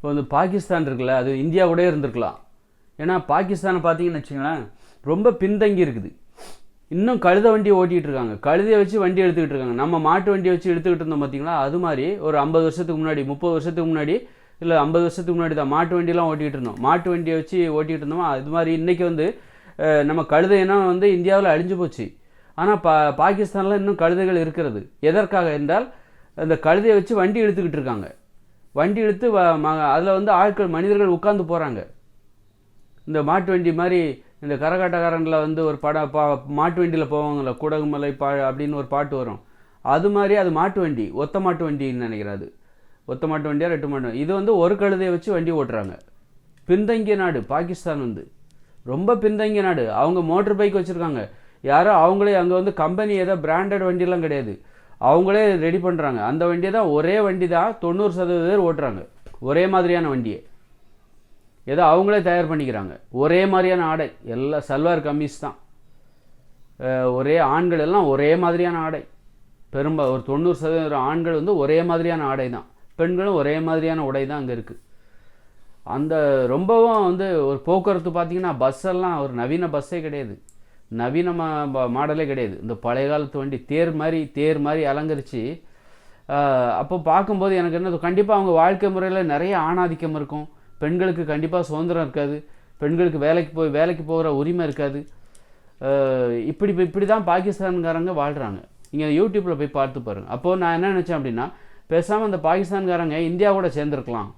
இப்போ வந்து பாகிஸ்தான் இருக்குல்ல, அது இந்தியா கூட இருந்திருக்கலாம். ஏன்னா பாகிஸ்தானை பார்த்தீங்கன்னு வச்சுங்களேன், ரொம்ப பின்தங்கி இருக்குது. இன்னும் கழுதை வண்டியை ஓட்டிகிட்டு இருக்காங்க, கழுதையை வச்சு வண்டி எடுத்துக்கிட்டு இருக்காங்க. நம்ம மாட்டு வண்டியை வச்சு எடுத்துக்கிட்டு இருந்தோம் பார்த்தீங்களா, அது மாதிரி ஒரு 50 வருஷத்துக்கு முன்னாடி, 30 வருஷத்துக்கு முன்னாடி, இல்லை 50 வருஷத்துக்கு முன்னாடி தான் மாட்டு வண்டியெலாம் ஓட்டிகிட்டு இருந்தோம். மாட்டு வண்டியை வச்சு ஓட்டிகிட்டு இருந்தோமா, அது மாதிரி இன்றைக்கி வந்து நம்ம கழுதை இனம் வந்து இந்தியாவில் அழிஞ்சு போச்சு. ஆனால் பாகிஸ்தானில் இன்னும் கழுதைகள் இருக்கிறது. எதற்காக என்றால் அந்த கழுதையை வச்சு வண்டி எடுத்துக்கிட்டு இருக்காங்க. வண்டி எடுத்து அதில் வந்து ஆட்கள் மனிதர்கள் உட்காந்து போகிறாங்க. இந்த மாட்டு வண்டி மாதிரி இந்த கரகாட்டக்காரனில் வந்து ஒரு மாட்டு வண்டியில் போவாங்கள்ல, குடகுமலை அப்படின்னு ஒரு பாட்டு வரும். அது மாதிரி அது மாட்டு வண்டி, ஒத்த மாட்டு வண்டின்னு நினைக்கிறாது. ஒத்த மாட்டு வண்டியா 2 மாட்டு வண்டி. இது வந்து ஒரு கழுதையை வச்சு வண்டி ஓட்டுறாங்க. பின்தங்கிய நாடு பாகிஸ்தான், வந்து ரொம்ப பின்தங்கிய நாடு. அவங்க மோட்டர் பைக் வச்சுருக்காங்க. யாரோ அவங்களே அங்கே வந்து கம்பெனி ஏதோ பிராண்டட் வண்டியெல்லாம் கிடையாது, அவங்களே ரெடி பண்ணுறாங்க. அந்த வண்டியை தான், ஒரே வண்டி தான் 90% பேர் ஓட்டுறாங்க. ஒரே மாதிரியான வண்டியை ஏதோ அவங்களே தயார் பண்ணிக்கிறாங்க. ஒரே மாதிரியான ஆடை, எல்லாம் சல்வார் கமீஸ் தான். ஒரே ஆண்கள் எல்லாம் ஒரே மாதிரியான ஆடை. ஒரு 90% ஆண்கள் வந்து ஒரே மாதிரியான ஆடை தான். பெண்களும் ஒரே மாதிரியான உடை தான் அங்கே இருக்குது. அந்த ரொம்பவும் வந்து ஒரு போக்குவரத்து பார்த்திங்கன்னா, பஸ்ஸெல்லாம் ஒரு நவீன பஸ்ஸே கிடையாது, நவீன மாடலே கிடையாது. இந்த பழைய காலத்து வண்டி தேர் மாதிரி அலங்கரித்து. அப்போ பார்க்கும்போது எனக்கு என்ன, கண்டிப்பாக அவங்க வாழ்க்கை முறையில் நிறைய ஆணாதிக்கம் இருக்கும். பெண்களுக்கு கண்டிப்பாக சுதந்திரம் இருக்காது, பெண்களுக்கு வேலைக்கு போகிற உரிமை இருக்காது. இப்படி தான் பாகிஸ்தான்காரங்க வாழ்கிறாங்க. இங்கே யூடியூப்பில் போய் பார்த்து பாருங்கள். அப்போது நான் என்ன நினச்சேன் அப்படின்னா, பேசாமல் இந்த பாகிஸ்தான்காரங்க இந்தியாவோட சேர்ந்துருக்கலாம்.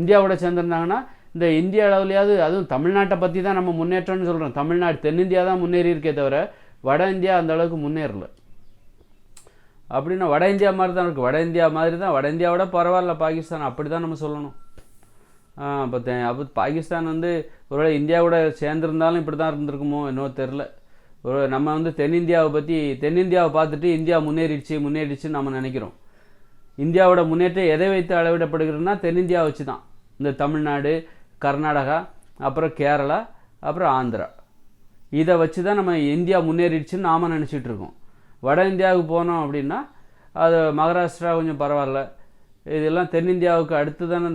இந்தியாவோட சேர்ந்துருந்தாங்கன்னா இந்த இந்திய அளவுலையாவது, அதுவும் தமிழ்நாட்டை பற்றி தான் நம்ம முன்னேற்றம்னு சொல்கிறோம். தமிழ்நாடு, தென்னிந்தியா தான் முன்னேறி இருக்கே தவிர வட இந்தியா அந்த அளவுக்கு முன்னேறல. அப்படின்னா வட இந்தியா மாதிரி தான் இருக்குது. வட இந்தியா மாதிரி தான், வட இந்தியாவோட பரவாயில்ல பாகிஸ்தான், அப்படி தான் நம்ம சொல்லணும். அப்போ பாகிஸ்தான் வந்து ஒருவேளை இந்தியாவோட சேர்ந்துருந்தாலும் இப்படி தான் இருந்திருக்குமோ என்னவோ தெரில. நம்ம வந்து தென்னிந்தியாவை பார்த்துட்டு இந்தியா முன்னேறிடுச்சுன்னு நம்ம நினைக்கிறோம். இந்தியாவோட முன்னேற்றம் எதை வைத்து அளவிடப்படுகிறதுனா தென்னிந்தியாவை வச்சு தான். இந்த தமிழ்நாடு, கர்நாடகா, அப்புறம் கேரளா, அப்புறம் ஆந்திரா, இதை வச்சு தான் நம்ம இந்தியா முன்னேறிடுச்சுன்னு நாம் நினச்சிட்டு இருக்கோம். வட இந்தியாவுக்கு போனோம் அப்படின்னா அது மகாராஷ்டிரா கொஞ்சம் பரவாயில்ல. இதெல்லாம் தென்னிந்தியாவுக்கு அடுத்து தானே,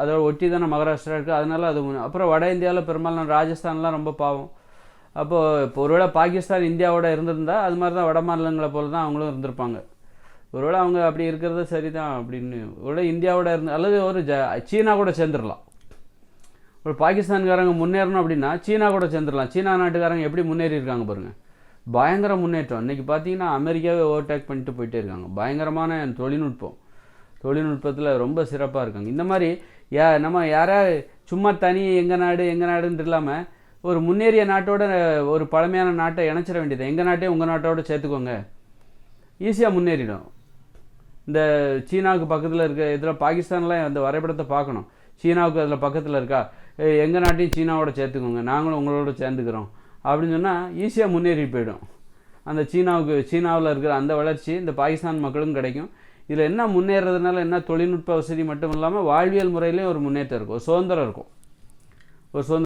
அதோட ஒட்டி தானே மகாராஷ்டிரா இருக்குது. அதனால அது அப்புறம் வட இந்தியாவில் பெரும்பாலும் ராஜஸ்தான்லாம் ரொம்ப பாவம். அப்போது இப்போ ஒருவேளை பாகிஸ்தான் இந்தியாவோட இருந்திருந்தால் அது மாதிரி தான் வட மாநிலங்களை போல தான் அவங்களும் இருந்திருப்பாங்க. ஒருவேளை அவங்க அப்படி இருக்கிறது சரி தான் அப்படின்னு. ஒருவேளை இந்தியாவோட அல்லது ஒரு சீனா கூட சேர்ந்துடலாம். ஒரு பாகிஸ்தான்காரங்க முன்னேறணும் அப்படின்னா சீனா கூட சேர்ந்துடலாம். சீனா நாட்டுக்காரங்க எப்படி முன்னேறி இருக்காங்க பாருங்கள், பயங்கர முன்னேற்றம். இன்றைக்கி பார்த்தீங்கன்னா அமெரிக்காவே ஓவர்டேக் பண்ணிட்டு போயிட்டே இருக்காங்க. பயங்கரமான தொழில்நுட்பத்தில் ரொம்ப சிறப்பாக இருக்காங்க. இந்த மாதிரி நம்ம யாராவது சும்மா தனி எங்கள் நாடுன்ட்டு இல்லாமல் ஒரு முன்னேறிய நாட்டோட ஒரு பழமையான நாட்டை இணைச்சிட வேண்டியது. எங்கள் நாட்டையும் உங்கள் நாட்டோட சேர்த்துக்கோங்க, ஈஸியாக முன்னேறிடும். இந்த சீனாவுக்கு பக்கத்தில் இருக்க இதில் பாகிஸ்தான்லாம் அந்த வரைபடத்தை பார்க்கணும். சீனாவுக்கு அதில் பக்கத்தில் இருக்கா, எங்கள் நாட்டையும் சீனாவோட சேர்த்துக்கோங்க, நாங்களும் உங்களோட சேர்ந்துக்கிறோம் அப்படின்னு சொன்னால் ஈஸியாக முன்னேறி போயிடும். அந்த சீனாவில் இருக்கிற அந்த வளர்ச்சி இந்த பாகிஸ்தான் மக்களும் கிடைக்கும். இதில் என்ன முன்னேறதுனால என்ன, தொழில்நுட்ப வசதி மட்டும் இல்லாமல் வாழ்வியல் முறையிலையும் ஒரு முன்னேற்றம் இருக்கும், ஒரு சுதந்திரம் இருக்கும். ஒரு சுதந்திரம்